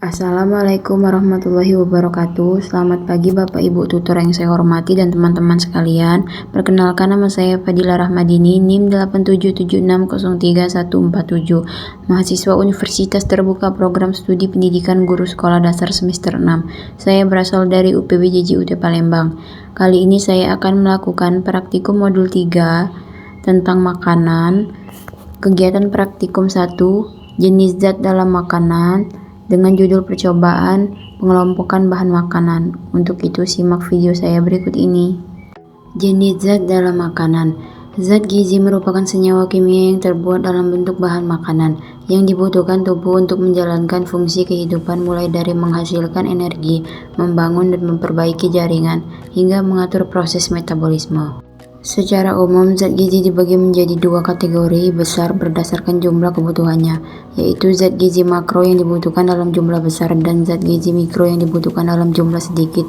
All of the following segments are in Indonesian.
Assalamualaikum warahmatullahi wabarakatuh. Selamat pagi Bapak Ibu tutor yang saya hormati dan teman-teman sekalian. Perkenalkan, nama saya Fadila Rahmadini, NIM 8776031147, mahasiswa Universitas Terbuka Program Studi Pendidikan Guru Sekolah Dasar semester 6. Saya berasal dari UPBJJ UT Palembang. Kali ini saya akan melakukan praktikum modul 3 tentang makanan. Kegiatan praktikum 1, jenis zat dalam makanan, dengan judul percobaan pengelompokan bahan makanan. Untuk itu simak video saya berikut ini. Jenis zat dalam makanan. Zat gizi merupakan senyawa kimia yang terbuat dalam bentuk bahan makanan yang dibutuhkan tubuh untuk menjalankan fungsi kehidupan, mulai dari menghasilkan energi, membangun dan memperbaiki jaringan, hingga mengatur proses metabolisme. Secara umum, zat gizi dibagi menjadi dua kategori besar berdasarkan jumlah kebutuhannya, yaitu zat gizi makro yang dibutuhkan dalam jumlah besar dan zat gizi mikro yang dibutuhkan dalam jumlah sedikit,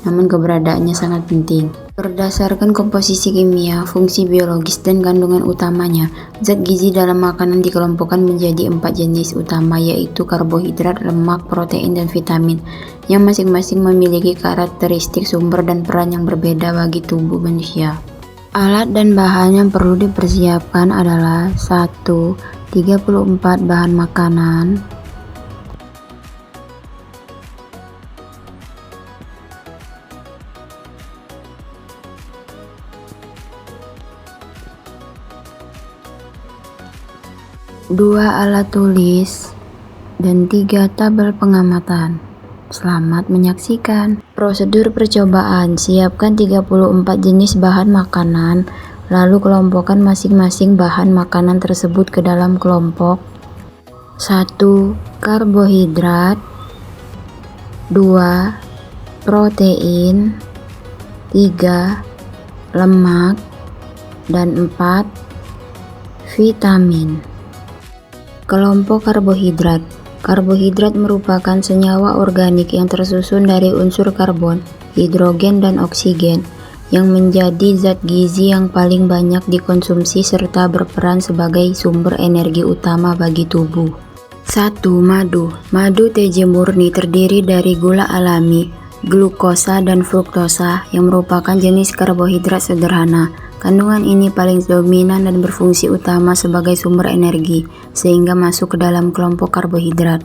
namun keberadaannya sangat penting. Berdasarkan komposisi kimia, fungsi biologis, dan kandungan utamanya, zat gizi dalam makanan dikelompokkan menjadi 4 jenis utama, yaitu karbohidrat, lemak, protein, dan vitamin, yang masing-masing memiliki karakteristik sumber dan peran yang berbeda bagi tubuh manusia. Alat dan bahan yang perlu dipersiapkan adalah 1. 34 bahan makanan, 2 alat tulis, dan 3 tabel pengamatan. Selamat menyaksikan. Prosedur percobaan: siapkan 34 jenis bahan makanan, lalu kelompokkan masing-masing bahan makanan tersebut ke dalam kelompok 1. Karbohidrat, 2. Protein, 3. Lemak, dan 4. Vitamin. Kelompok karbohidrat. Karbohidrat merupakan senyawa organik yang tersusun dari unsur karbon, hidrogen, dan oksigen, yang menjadi zat gizi yang paling banyak dikonsumsi serta berperan sebagai sumber energi utama bagi tubuh. 1. Madu. Madu TJ murni terdiri dari gula alami, glukosa, dan fruktosa yang merupakan jenis karbohidrat sederhana. Kandungan ini paling dominan dan berfungsi utama sebagai sumber energi, sehingga masuk ke dalam kelompok karbohidrat.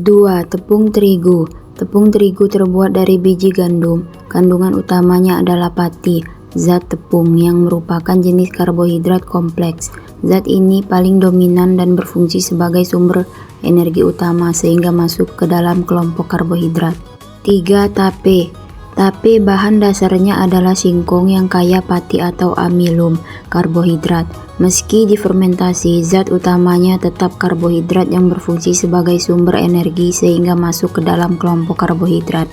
2. Tepung terigu. Tepung terigu terbuat dari biji gandum. Kandungan utamanya adalah pati, zat tepung yang merupakan jenis karbohidrat kompleks. Zat ini paling dominan dan berfungsi sebagai sumber energi utama, sehingga masuk ke dalam kelompok karbohidrat. 3. Tape. Tape bahan dasarnya adalah singkong yang kaya pati atau amilum, karbohidrat. Meski difermentasi, zat utamanya tetap karbohidrat yang berfungsi sebagai sumber energi, sehingga masuk ke dalam kelompok karbohidrat.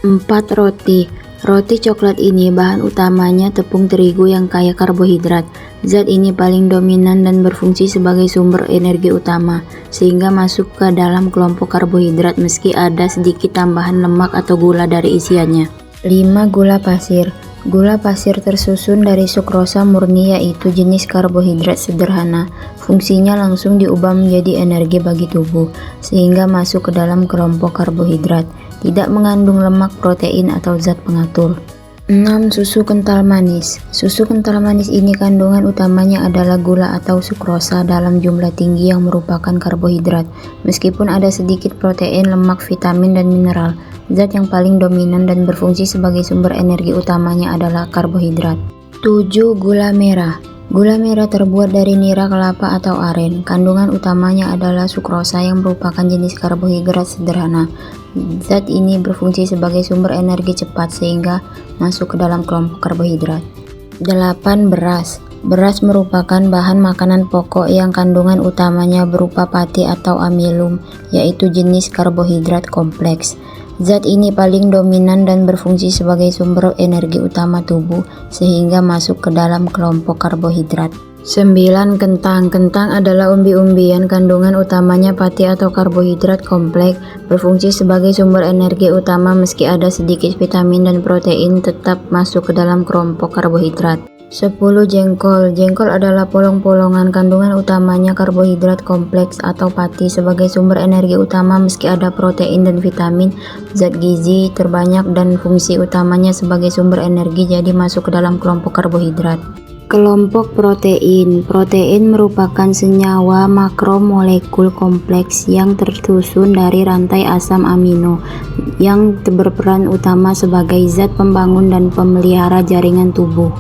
4. Roti. Roti coklat ini bahan utamanya tepung terigu yang kaya karbohidrat. Zat ini paling dominan dan berfungsi sebagai sumber energi utama, sehingga masuk ke dalam kelompok karbohidrat meski ada sedikit tambahan lemak atau gula dari isiannya. 5. Gula pasir. Gula pasir tersusun dari sukrosa murni, yaitu jenis karbohidrat sederhana. Fungsinya langsung diubah menjadi energi bagi tubuh, sehingga masuk ke dalam kelompok karbohidrat. Tidak mengandung lemak, protein, atau zat pengatur. 6. Susu kental manis. Susu kental manis ini kandungan utamanya adalah gula atau sukrosa dalam jumlah tinggi yang merupakan karbohidrat. Meskipun ada sedikit protein, lemak, vitamin, dan mineral, zat yang paling dominan dan berfungsi sebagai sumber energi utamanya adalah karbohidrat. 7. Gula merah. Gula merah terbuat dari nira kelapa atau aren. Kandungan utamanya adalah sukrosa yang merupakan jenis karbohidrat sederhana. Zat ini berfungsi sebagai sumber energi cepat, sehingga masuk ke dalam kelompok karbohidrat. 8. Beras. Beras merupakan bahan makanan pokok yang kandungan utamanya berupa pati atau amilum, yaitu jenis karbohidrat kompleks. Zat ini paling dominan dan berfungsi sebagai sumber energi utama tubuh, sehingga masuk ke dalam kelompok karbohidrat. 9. Kentang. Kentang adalah umbi-umbian, kandungan utamanya pati atau karbohidrat kompleks, berfungsi sebagai sumber energi utama meski ada sedikit vitamin dan protein, tetap masuk ke dalam kelompok karbohidrat. 10. Jengkol. Jengkol adalah polong-polongan, kandungan utamanya karbohidrat kompleks atau pati sebagai sumber energi utama meski ada protein dan vitamin, zat gizi terbanyak dan fungsi utamanya sebagai sumber energi jadi masuk ke dalam kelompok karbohidrat. Kelompok protein. Protein merupakan senyawa makromolekul kompleks yang tersusun dari rantai asam amino yang berperan utama sebagai zat pembangun dan pemelihara jaringan tubuh.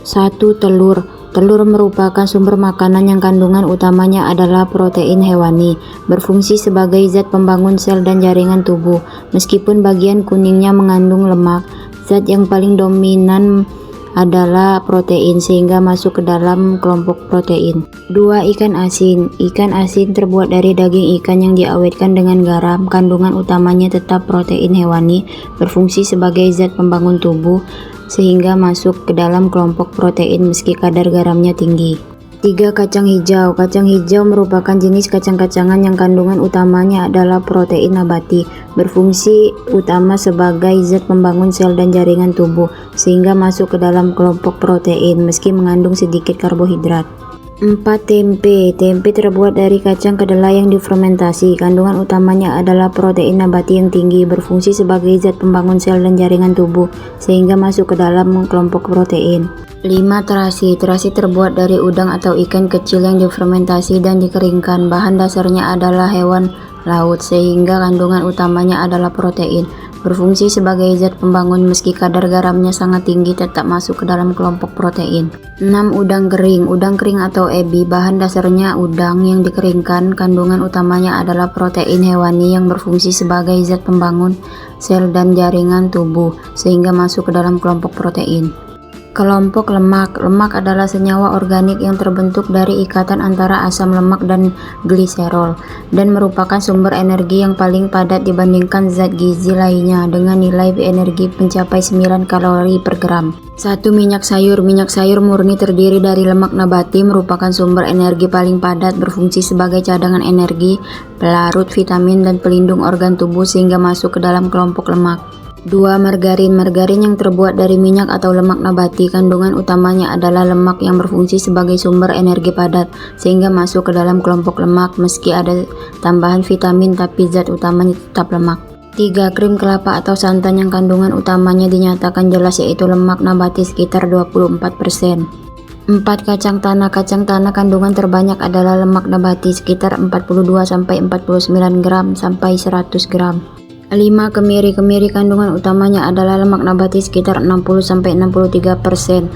1. Telur. Telur merupakan sumber makanan yang kandungan utamanya adalah protein hewani, berfungsi sebagai zat pembangun sel dan jaringan tubuh. Meskipun bagian kuningnya mengandung lemak, zat yang paling dominan adalah protein sehingga masuk ke dalam kelompok protein. 2. Ikan asin. Ikan asin terbuat dari daging ikan yang diawetkan dengan garam. Kandungan utamanya tetap protein hewani, berfungsi sebagai zat pembangun tubuh sehingga masuk ke dalam kelompok protein meski kadar garamnya tinggi. 3. Kacang hijau. Kacang hijau merupakan jenis kacang-kacangan yang kandungan utamanya adalah protein nabati, berfungsi utama sebagai zat pembangun sel dan jaringan tubuh, sehingga masuk ke dalam kelompok protein meski mengandung sedikit karbohidrat. 4. Tempe. Tempe terbuat dari kacang kedelai yang difermentasi. Kandungan utamanya adalah protein nabati yang tinggi, berfungsi sebagai zat pembangun sel dan jaringan tubuh, sehingga masuk ke dalam kelompok protein. 5. Terasi. Terasi terbuat dari udang atau ikan kecil yang difermentasi dan dikeringkan. Bahan dasarnya adalah hewan laut, sehingga kandungan utamanya adalah protein. Berfungsi sebagai zat pembangun meski kadar garamnya sangat tinggi, tetap masuk ke dalam kelompok protein. 6. Udang kering. Udang kering atau ebi, bahan dasarnya udang yang dikeringkan. Kandungan utamanya adalah protein hewani yang berfungsi sebagai zat pembangun sel dan jaringan tubuh, sehingga masuk ke dalam kelompok protein. Kelompok lemak. Lemak adalah senyawa organik yang terbentuk dari ikatan antara asam lemak dan gliserol dan merupakan sumber energi yang paling padat dibandingkan zat gizi lainnya dengan nilai energi mencapai 9 kalori per gram. 1. Minyak sayur. Minyak sayur murni terdiri dari lemak nabati, merupakan sumber energi paling padat, berfungsi sebagai cadangan energi, pelarut vitamin dan pelindung organ tubuh sehingga masuk ke dalam kelompok lemak. 2. Margarin. Margarin yang terbuat dari minyak atau lemak nabati, kandungan utamanya adalah lemak yang berfungsi sebagai sumber energi padat sehingga masuk ke dalam kelompok lemak meski ada tambahan vitamin tapi zat utamanya tetap lemak. 3. Krim kelapa atau santan yang kandungan utamanya dinyatakan jelas yaitu lemak nabati sekitar 24%. 4. Kacang tanah. Kacang tanah kandungan terbanyak adalah lemak nabati sekitar 42-49 gram sampai 100 gram. 5. Kemiri. Kemiri kandungan utamanya adalah lemak nabati sekitar 60-63%.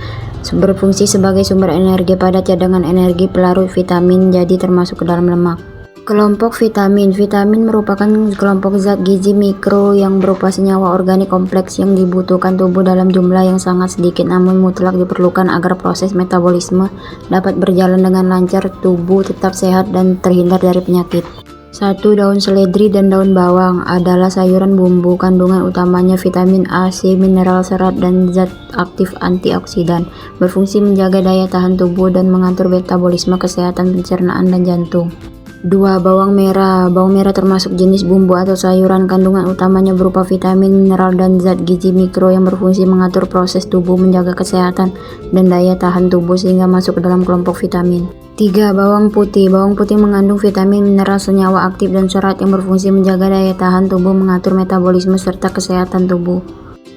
Berfungsi sebagai sumber energi pada cadangan energi, pelarut vitamin, jadi termasuk ke dalam lemak. Kelompok vitamin. Vitamin merupakan kelompok zat gizi mikro yang berupa senyawa organik kompleks yang dibutuhkan tubuh dalam jumlah yang sangat sedikit namun mutlak diperlukan agar proses metabolisme dapat berjalan dengan lancar, tubuh tetap sehat dan terhindar dari penyakit. 1. Daun seledri dan daun bawang adalah sayuran bumbu. Kandungan utamanya vitamin A, C, mineral, serat, dan zat aktif antioksidan. Berfungsi menjaga daya tahan tubuh dan mengatur metabolisme, kesehatan pencernaan, dan jantung. 2. Bawang merah. Bawang merah termasuk jenis bumbu atau sayuran. Kandungan utamanya berupa vitamin, mineral, dan zat gizi mikro yang berfungsi mengatur proses tubuh, menjaga kesehatan, dan daya tahan tubuh sehingga masuk ke dalam kelompok vitamin. 3. Bawang putih. Bawang putih mengandung vitamin, mineral, senyawa aktif, dan serat yang berfungsi menjaga daya tahan tubuh, mengatur metabolisme, serta kesehatan tubuh.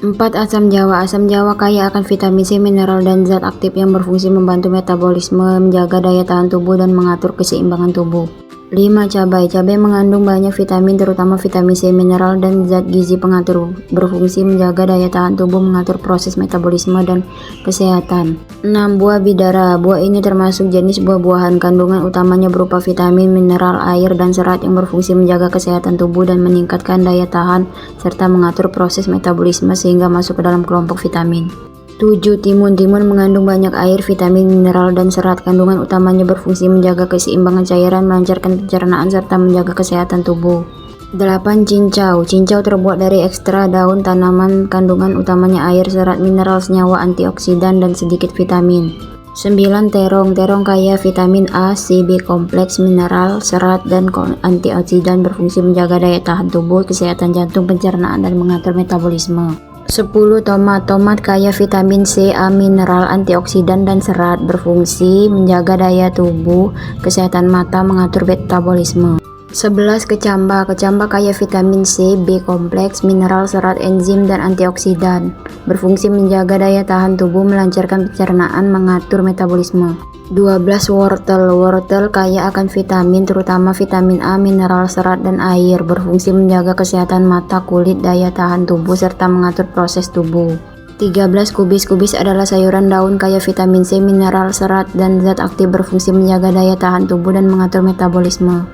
4. Asam jawa. Asam jawa kaya akan vitamin C, mineral, dan zat aktif yang berfungsi membantu metabolisme, menjaga daya tahan tubuh, dan mengatur keseimbangan tubuh. 5. Cabai. Cabai mengandung banyak vitamin terutama vitamin C, mineral, dan zat gizi pengatur, berfungsi menjaga daya tahan tubuh, mengatur proses metabolisme dan kesehatan. 6. Buah bidara. Buah ini termasuk jenis buah-buahan. Kandungan utamanya berupa vitamin, mineral, air, dan serat yang berfungsi menjaga kesehatan tubuh dan meningkatkan daya tahan serta mengatur proses metabolisme sehingga masuk ke dalam kelompok vitamin. 7. Timun. Timun mengandung banyak air, vitamin, mineral, dan serat. Kandungan utamanya berfungsi menjaga keseimbangan cairan, melancarkan pencernaan, serta menjaga kesehatan tubuh. 8. Cincau. Cincau terbuat dari ekstra daun tanaman. Kandungan utamanya air, serat, mineral, senyawa antioksidan, dan sedikit vitamin. 9. Terong. Terong kaya vitamin A, C, B kompleks, mineral, serat, dan antioksidan, berfungsi menjaga daya tahan tubuh, kesehatan jantung, pencernaan, dan mengatur metabolisme. 10. Tomat. Tomat kaya vitamin C, A, mineral, antioksidan, dan serat, berfungsi menjaga daya tubuh, kesehatan mata, mengatur metabolisme. 11. Kecamba. Kecamba kaya vitamin C, B kompleks, mineral, serat, enzim, dan antioksidan, berfungsi menjaga daya tahan tubuh, melancarkan pencernaan, mengatur metabolisme. 12. Wortel. Wortel kaya akan vitamin, terutama vitamin A, mineral, serat, dan air, berfungsi menjaga kesehatan mata, kulit, daya tahan tubuh, serta mengatur proses tubuh. 13. Kubis. Kubis adalah sayuran daun kaya vitamin C, mineral, serat, dan zat aktif, berfungsi menjaga daya tahan tubuh dan mengatur metabolisme.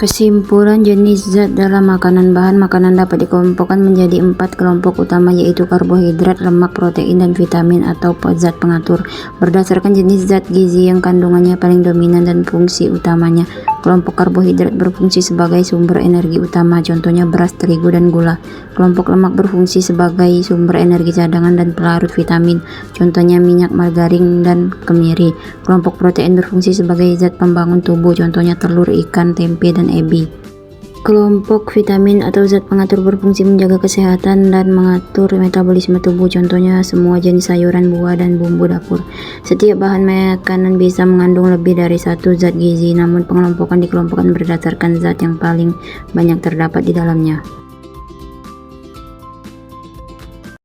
Kesimpulan jenis zat dalam makanan. Bahan makanan dapat dikelompokkan menjadi 4 kelompok utama, yaitu karbohidrat, lemak, protein, dan vitamin atau zat pengatur. Berdasarkan jenis zat gizi yang kandungannya paling dominan dan fungsi utamanya. Kelompok karbohidrat berfungsi sebagai sumber energi utama, contohnya beras, terigu, dan gula. Kelompok lemak berfungsi sebagai sumber energi cadangan dan pelarut vitamin, contohnya minyak, margarin, dan kemiri. Kelompok protein berfungsi sebagai zat pembangun tubuh, contohnya telur, ikan, tempe, dan ebi. Kelompok vitamin atau zat pengatur berfungsi menjaga kesehatan dan mengatur metabolisme tubuh, contohnya semua jenis sayuran, buah, dan bumbu dapur. Setiap bahan makanan bisa mengandung lebih dari satu zat gizi, namun pengelompokan dikelompokkan berdasarkan zat yang paling banyak terdapat di dalamnya.